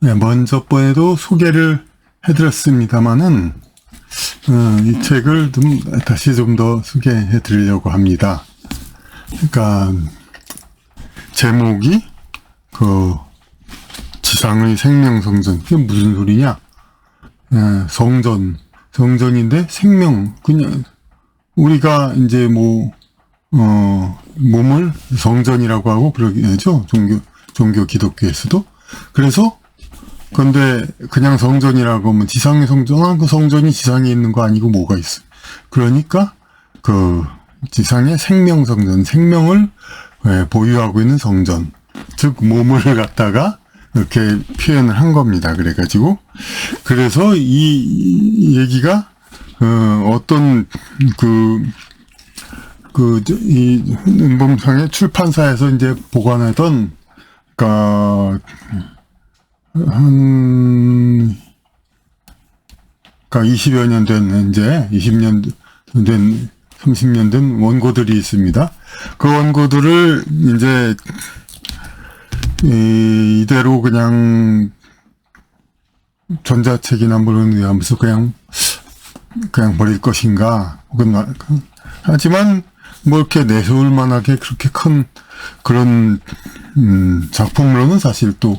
네, 먼저 번에도 소개를 해드렸습니다만은, 이 책을 다시 좀 더 소개해 드리려고 합니다. 그러니까, 제목이, 지상의 생명성전. 그게 무슨 소리냐? 성전인데 생명, 그냥, 우리가 이제 몸을 성전이라고 하고 그러죠. 종교 기독교에서도. 그래서, 근데 그냥 성전이라고 하면 지상의 성전, 그 성전이 지상에 있는 거 아니고 뭐가 있어. 그러니까, 지상의 생명성전, 생명을 보유하고 있는 성전. 즉, 몸을 갖다가 이렇게 표현을 한 겁니다. 그래서 이 얘기가, 어떤, 이 은봉상의 출판사에서 이제 보관하던, 그러니까 20여 년 된, 이제 20년 된, 30년 된 원고들이 있습니다. 그 원고들을 이제 이대로 그냥 전자책이나 뭐를 의하면서 그냥 버릴 것인가, 혹은 하지만 이렇게 내세울 만하게 그렇게 큰 그런 작품으로는 사실 또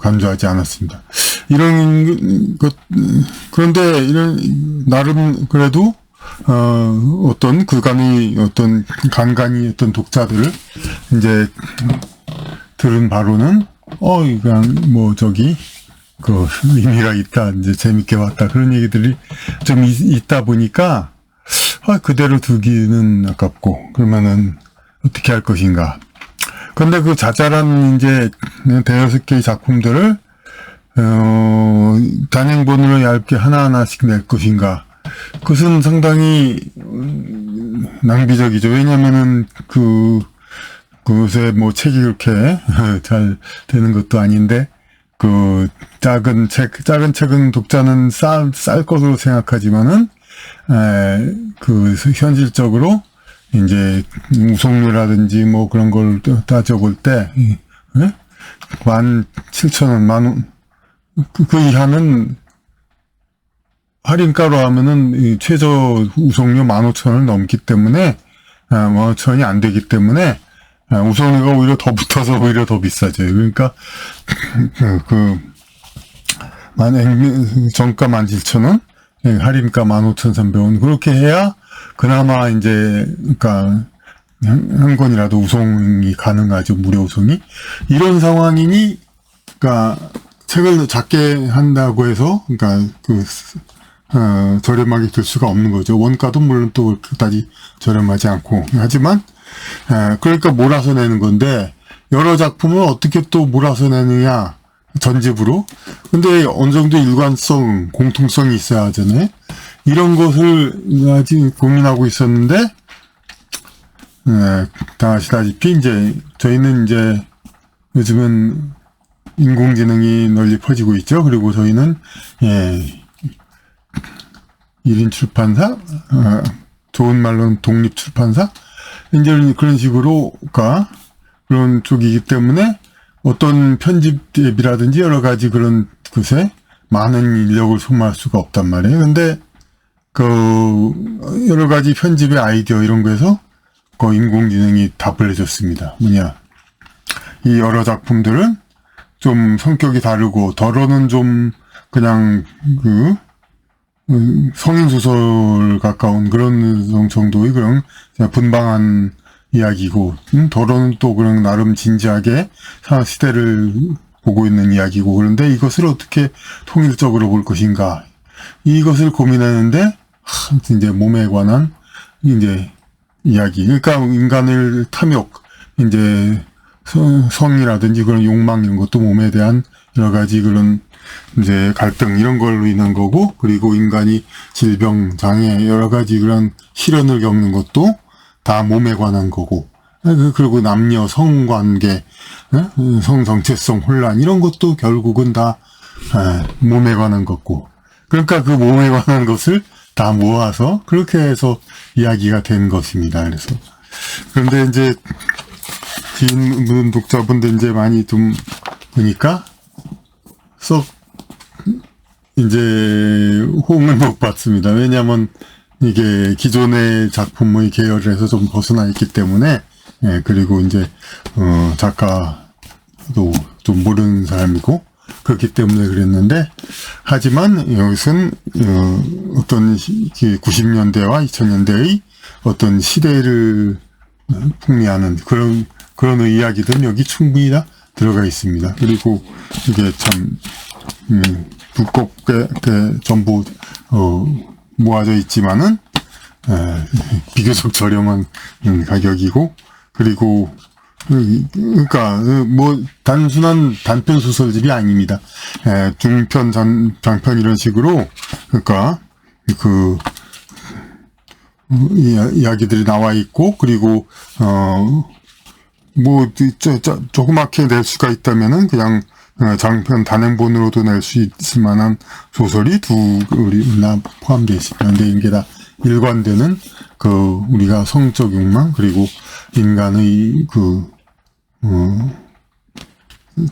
간주하지 않았습니다. 이런 것, 그런데 나름 그래도 어떤 그간의 어떤 간간히 어떤 독자들을 이제 들은 바로는 그냥 의미가 있다, 이제 재밌게 봤다, 그런 얘기들이 좀 있다 보니까 그대로 두기는 아깝고, 그러면은 어떻게 할 것인가. 근데 그 자잘한 이제 대여섯 개의 작품들을 단행본으로 얇게 하나하나씩 낼 것인가. 그것은 상당히 낭비적이죠. 왜냐면은 그것에 책이 그렇게 잘 되는 것도 아닌데, 작은 책은 독자는 쌀 것으로 생각하지만은, 현실적으로, 이제, 우송료라든지 그런 걸 따져볼 때, 17,000원, 그 이하는, 할인가로 하면은, 최저 우송료 15,000원을 넘기 때문에, 15,000원이 안 되기 때문에, 우송료가 오히려 더 붙어서 오히려 더 비싸져요. 그러니까, 정가 17,000원, 할인가 15,300원. 그렇게 해야, 그나마 이제, 그러니까, 한 권이라도 우송이 가능하죠. 무료 우송이. 이런 상황이니, 그러니까, 책을 작게 한다고 해서, 그러니까, 저렴하게 될 수가 없는 거죠. 원가도 물론 또 그다지 저렴하지 않고. 하지만, 그러니까 몰아서 내는 건데, 여러 작품을 어떻게 또 몰아서 내느냐, 전집으로. 근데 어느 정도 일관성, 공통성이 있어야 하잖아요. 이런 것을 아직 고민하고 있었는데, 다 아시다시피, 이제, 저희는 이제, 요즘은 인공지능이 널리 퍼지고 있죠. 그리고 저희는, 1인 출판사, 좋은 말로는 독립 출판사, 이제 그런 식으로, 그런 쪽이기 때문에, 어떤 편집 앱이라든지 여러 가지 그런 것에 많은 인력을 소모할 수가 없단 말이에요. 근데, 여러 가지 편집의 아이디어 이런 거에서, 인공지능이 답을 해줬습니다. 이 여러 작품들은 좀 성격이 다르고, 덜어는 좀, 그냥, 성인소설 가까운 그런 정도의 그런 분방한 이야기고, 덜어는 또 그런 나름 진지하게 시대를 보고 있는 이야기고, 그런데 이것을 어떻게 통일적으로 볼 것인가. 이것을 고민하는데, 이제 몸에 관한, 이제, 이야기. 그러니까 인간을 탐욕, 이제, 성이라든지 그런 욕망 이런 것도 몸에 대한 여러 가지 그런 이제 갈등 이런 걸로 인한 거고, 그리고 인간이 질병, 장애, 여러 가지 그런 시련을 겪는 것도 다 몸에 관한 거고, 그리고 남녀, 성관계, 성정체성 혼란, 이런 것도 결국은 다, 몸에 관한 거고. 그러니까 그 몸에 관한 것을 다 모아서, 그렇게 해서 이야기가 된 것입니다. 그런데 이제, 독자분들 이제 많이 좀 보니까, 썩 이제 호응을 못 받습니다. 왜냐하면 이게 기존의 작품의 계열에서 좀 벗어나 있기 때문에, 예, 그리고 이제 작가도 좀 모르는 사람이고 그렇기 때문에 그랬는데, 하지만 이것은 어떤 90년대와 2000년대의 어떤 시대를 풍미하는 그런 이야기들은 여기 충분히 다 들어가 있습니다. 그리고 이게 참 두껍게 전부 모아져 있지만은 비교적 저렴한 가격이고, 그리고 그러니까 뭐 단순한 단편 소설집이 아닙니다. 중편, 장편 이런 식으로, 그러니까 그 이야기들이 나와 있고, 그리고 뭐 조그맣게 낼 수가 있다면은 그냥 장편 단행본으로도 낼 수 있을 만한 소설이 둘이나 포함되어 있습니다. 근데 이게 다 일관되는 우리가 성적 욕망, 그리고 인간의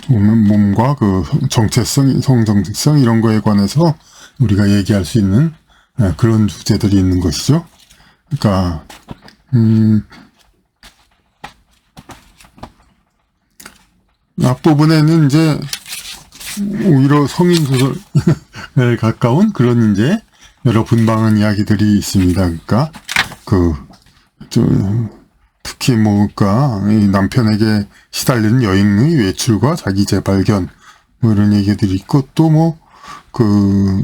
몸과 정체성, 성정체성 이런 거에 관해서 우리가 얘기할 수 있는 그런 주제들이 있는 것이죠. 그러니까 앞부분에는 이제 오히려 성인 소설에 가까운 그런 이제 여러 분방한 이야기들이 있습니다. 그러니까 특히 그러니까 이 남편에게 시달리는 여인의 외출과 자기 재발견 뭐 이런 얘기들이 있고, 또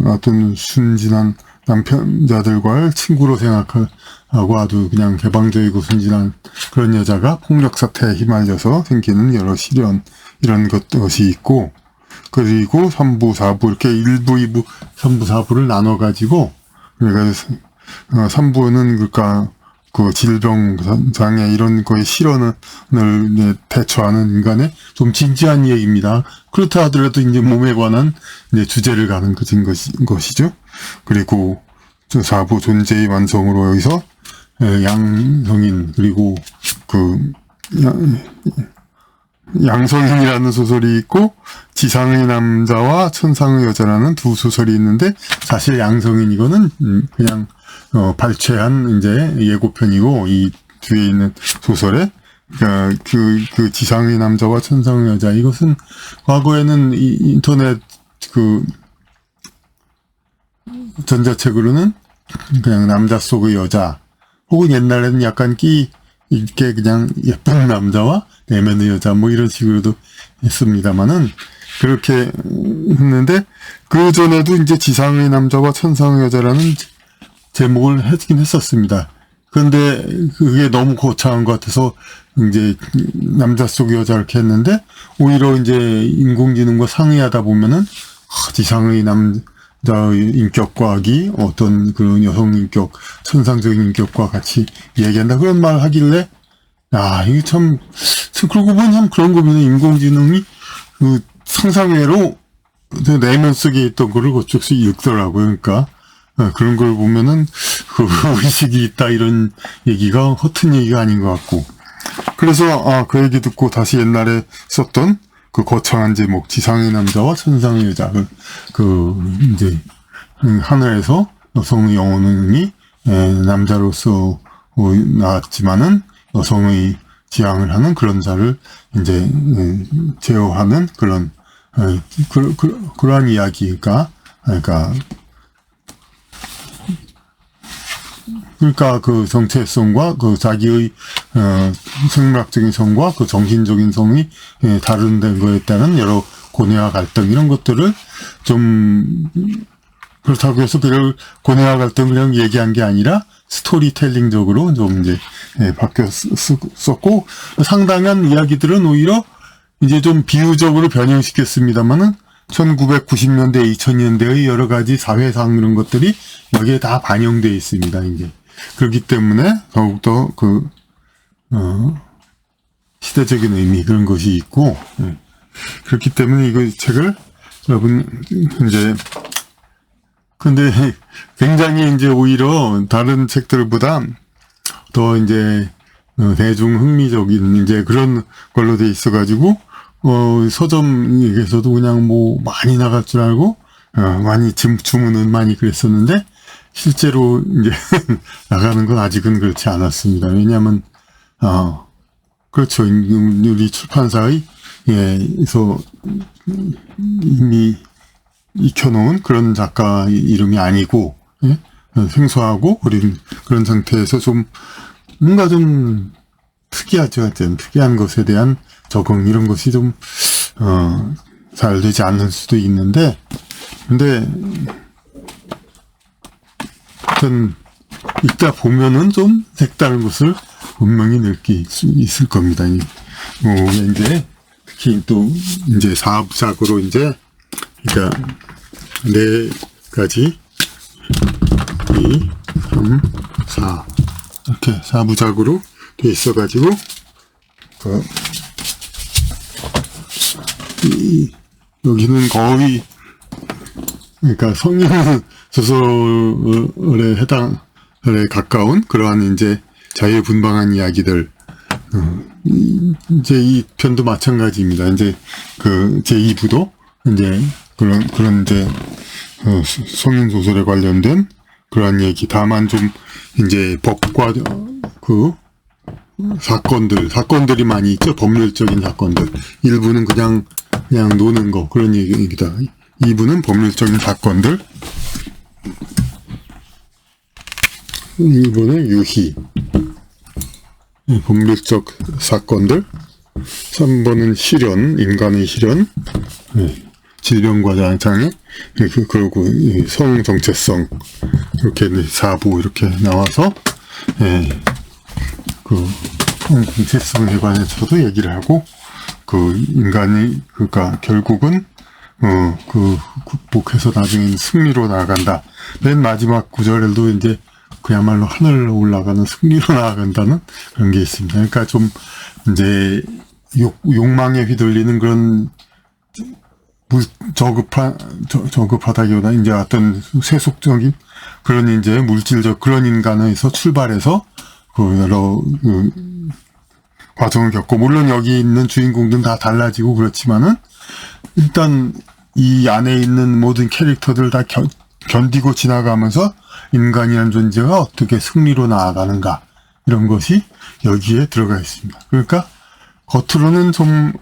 어떤 순진한 남편자들과를 친구로 생각하고 아주 그냥 개방적이고 순진한 그런 여자가 폭력 사태에 휘말려서 생기는 여러 시련 이런 것이 있고, 그리고 3부, 4부 이렇게 1부, 2부, 3부, 4부를 나눠 가지고, 그러니까 3부는 그러니까 질병, 장애 이런 거에 실현을 대처하는 인간의 좀 진지한 얘기입니다. 그렇다 하더라도 이제 몸에 관한 이제 주제를 가는 것이죠. 그리고 4부 존재의 완성으로 여기서 양성인, 그리고 양성인이라는 소설이 있고, 지상의 남자와 천상의 여자라는 두 소설이 있는데, 사실 양성인 이거는 그냥 발췌한 이제 예고편이고, 이 뒤에 있는 소설에 그 지상의 남자와 천상의 여자, 이것은 과거에는 인터넷 전자책으로는 그냥 남자 속의 여자, 혹은 옛날에는 약간 끼 있게 그냥 예쁜 남자와 내면의 여자 뭐 이런 식으로도 했습니다만은, 그렇게 했는데, 그 전에도 이제 지상의 남자와 천상의 여자라는 제목을 하긴 했었습니다. 그런데 그게 너무 거창한 것 같아서 이제 남자 속의 여자 이렇게 했는데, 오히려 이제 인공지능과 상의하다 보면은 지상의 남자의 인격과학이 어떤 그런 여성 인격, 천상적인 인격과 같이 얘기한다 그런 말 하길래, 이게 참, 그러고 보면 참 그런 거면 인공지능이 상상외로 내면 속에 있던 거를 그쪽에서 읽더라고요. 그러니까 그런 걸 보면은 의식이 있다 이런 얘기가 허튼 얘기가 아닌 것 같고, 그래서 그 얘기 듣고 다시 옛날에 썼던 그 거창한 제목 지상의 남자와 천상의 여자, 이제 하늘에서 여성의 영혼이 남자로서 나왔지만은 여성의 지향을 하는 그런 자를 이제 제어하는 그러한 이야기가, 그러니까 그 정체성과 자기의 생물학적인 성과 정신적인 성이 다른 거에 따른 여러 고뇌와 갈등 이런 것들을 좀, 그렇다고 해서 그걸 고뇌와 갈등을 그냥 얘기한 게 아니라 스토리텔링적으로 좀 이제 바뀌었었고, 상당한 이야기들은 오히려 이제 좀 비유적으로 변형시켰습니다만은 1990년대, 2000년대의 여러 가지 사회상 이런 것들이 여기에 다 반영되어 있습니다. 이제 그렇기 때문에 더욱더 시대적인 의미 그런 것이 있고, 그렇기 때문에 이거 책을 여러분 이제 근데 굉장히 이제 오히려 다른 책들보다 더 이제 대중 흥미적인 이제 그런 걸로 돼 있어가지고 서점에서도 그냥 뭐 많이 나갈 줄 알고, 많이 주문은 많이 그랬었는데, 실제로 이제 나가는 건 아직은 그렇지 않았습니다. 왜냐하면, 그렇죠. 우리 출판사의, 에서 이미 익혀놓은 그런 작가 이름이 아니고, 예? 생소하고, 그런 상태에서 좀, 뭔가 좀 특이하죠. 하여튼 특이한 것에 대한 적응, 이런 것이 좀, 잘 되지 않을 수도 있는데, 근데, 하여튼, 읽다 보면은 좀 색다른 것을 분명히 느낄 수 있을 겁니다. 이제, 특히 또, 이제 4부작으로 이제, 그러니까, 4가지, 2, 3, 4. 이렇게 4부작으로 돼 있어가지고, 여기는 거의, 그러니까 성인 소설에 가까운 그러한 이제 자유분방한 이야기들, 이제 이 편도 마찬가지입니다. 이제 제2부도 이제 그런 이제 성인 소설에 관련된 그러한 얘기. 다만 좀 이제 법과 사건들이 많이 있죠. 법률적인 사건들. 일부는 그냥 노는 거, 그런 얘기입니다. 2부는 법률적인 사건들. 2부는 유희. 법률적 사건들. 3번은 실현, 인간의 실현. 질병과 장애. 그리고 성 정체성. 이렇게 4부 이렇게 나와서, 성 정체성에 관해서도 얘기를 하고, 인간이, 그러니까 결국은, 극복해서 나중에는 승리로 나아간다. 맨 마지막 구절에도 이제 그야말로 하늘로 올라가는 승리로 나아간다는 그런 게 있습니다. 그러니까 좀 이제 욕망에 휘둘리는 그런 저급하다기보다 이제 어떤 세속적인 그런 이제 물질적 그런 인간에서 출발해서 여러 과정을 겪고, 물론 여기 있는 주인공들은 다 달라지고 그렇지만은 일단 이 안에 있는 모든 캐릭터들 다 견디고 지나가면서 인간이라는 존재가 어떻게 승리로 나아가는가, 이런 것이 여기에 들어가 있습니다. 그러니까 겉으로는 좀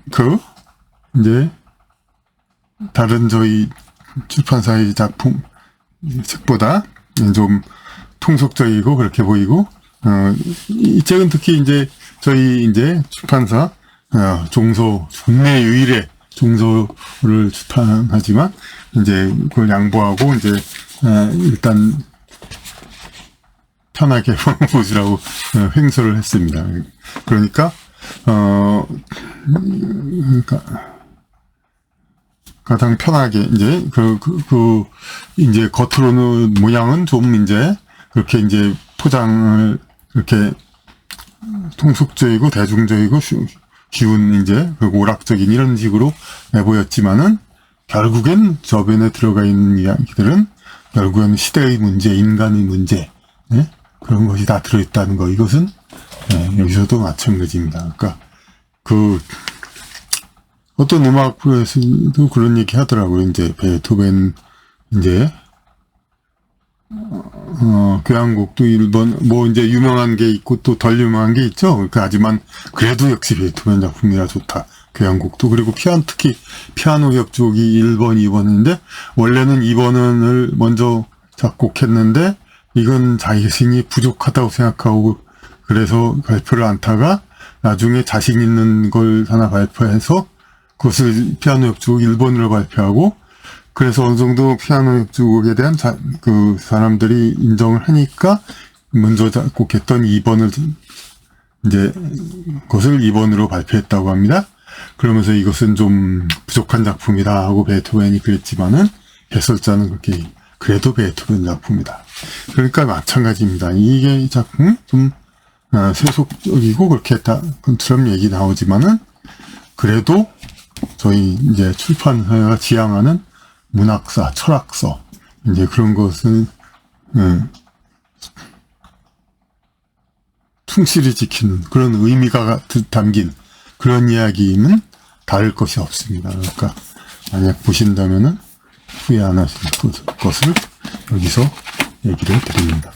이제 다른 저희 출판사의 책보다 좀 통속적이고 그렇게 보이고, 이 책은 특히 이제 저희 이제 출판사 국내 유일의 종소를 출판하지만 이제 그걸 양보하고 이제 일단 편하게 보시라고 횡설을 했습니다. 그러니까 가장 편하게 이제 이제 겉으로는 모양은 좀 이제 그렇게 이제 포장을 이렇게 통속적이고 대중적이고 쉬운 이제 오락적인 이런 식으로 내보였지만은 결국엔 저변에 들어가 있는 이야기들은 결국엔 시대의 문제, 인간의 문제, 그런 것이 다 들어있다는 거. 이것은 여기서도 마찬가지입니다. 그러니까 어떤 음악에서도 그런 얘기 하더라고요. 이제 베토벤 이제 교향곡도 일본 뭐 이제 유명한 게 있고 또 덜 유명한 게 있죠. 그러니까 하지만 그래도 역시 베토벤 작품이라 좋다. 교향곡도. 그리고 특히 피아노 협주곡이 1번, 2번인데 원래는 2번을 먼저 작곡했는데 이건 자신이 부족하다고 생각하고 그래서 발표를 안 타가 나중에 자신 있는 걸 하나 발표해서 그것을 피아노 협주곡 1번으로 발표하고, 그래서 어느 정도 피아노 협주곡에 대한 사람들이 인정을 하니까 먼저 작곡했던 2번을 이제 그것을 2번으로 발표했다고 합니다. 그러면서 이것은 좀 부족한 작품이다 하고 베토벤이 그랬지만은 해설자는 그렇게 그래도 베토벤 작품이다. 그러니까 마찬가지입니다. 이게 작품 좀 세속적이고 그렇게 그처럼 얘기 나오지만은 그래도 저희 이제 출판사가 지향하는 문학사, 철학서 이제 그런 것을 충실히 지키는 그런 의미가 담긴 그런 이야기는 다를 것이 없습니다. 그러니까 만약 보신다면은 후회 안 하실 것을 여기서 얘기를 드립니다.